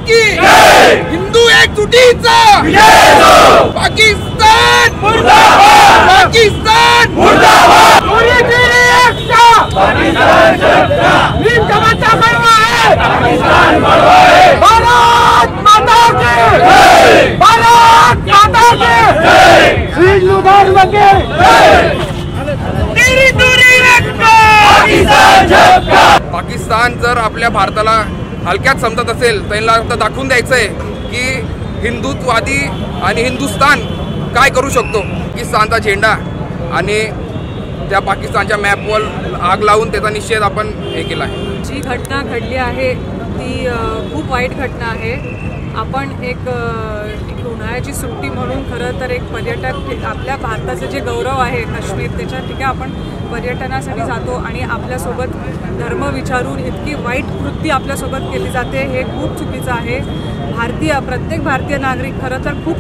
की हिंदू एकजुटीचा पाकिस्तान मुर्दाबाद, पाकिस्तान मुर्दाबाद, पाकिस्तान जमाता मरवा है, पाकिस्तान मरवा है, भारत माता की जय, भारत माता की जय, हिंदू धर्म के जय, तेरी दूरी रखो, पाकिस्तान झपका। पाकिस्तान जर आपल्या भारताला हलक्यात समजत असेल त्यांना आता दाखवून द्यायचंय की हिंदुत्ववादी आणि हिंदुस्तान काय करू शकतो। पाकिस्तानचा झेंडा आणि त्या पाकिस्तानच्या मॅपवर आग लावून त्याचा निषेध आपण हे केला आहे। जी घटना घडली आहे ती खूप वाईट घटना आहे। आपण एक उन्हाळ्याची सुट्टी म्हणून खरं तर एक पर्यटक आपल्या भारताचं जे गौरव आहे काश्मीर त्याच्या ठिकाणी आपण पर्यटनासाठी जातो आणि आपल्यासोबत धर्म विचारून इतकी वाईट कृती आपल्यासोबत केली जाते, हे खूप चुकीचं आहे। प्रत्येक भारतीय नागरिक खरं तर खूप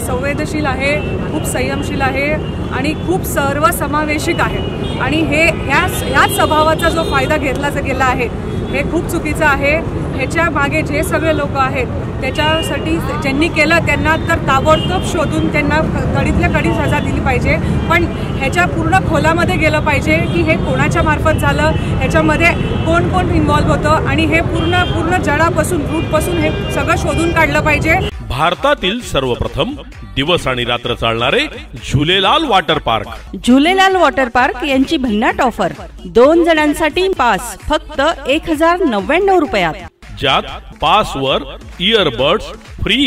संवेदनशील आहे, खूप संयमशील आहे आणि खूप सर्वसमावेशक आहे आणि ह्याच स्वभावाचा जो फायदा घेतला गेला आहे हे खूप चुकीचं आहे। ह्याच्या मागे जे सगळे लोक आहेत त्याच्यासाठी ज्यांनी केलं त्यांना तर ताबडतोब शोधून त्यांना कडीतल्या कडी सजा दिली पाहिजे, पण ह्याच्या पूर्ण खोलामध्ये गेलं पाहिजे की हे कोणाच्या मार्फत झालं, ह्याच्यामध्ये कोण कोण इन्व्हॉल्व होतं आणि हे पूर्ण जडापासून रूटपासून हे सगळं शोधून काढलं पाहिजे। भारतातील सर्वप्रथम दिवस आणि रात्र चालणारे Jhulelal water park. Jhulelal water park यांची भन्नाट ऑफर, 2 जणांसाठी पास फक्त 1099 रुपयात, ज्यात पासवर इयरबड्स फ्री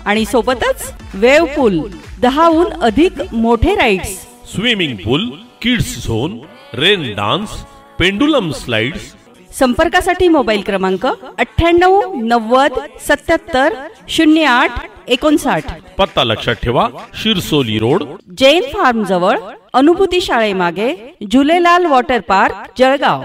आणि सोबतच वेव पूल, 10हून अधिक मोठे rides, swimming pool, kids zone, rain dance, pendulum slides. संपर्कासाठी मोबाईल क्रमांक 98 90 77 08 59। पत्ता लक्षात ठेवा, शिरसोली रोड, जैन फार्म जवळ, अनुभूती शाळेमागे, झुलेलाल वॉटर पार्क, जळगाव।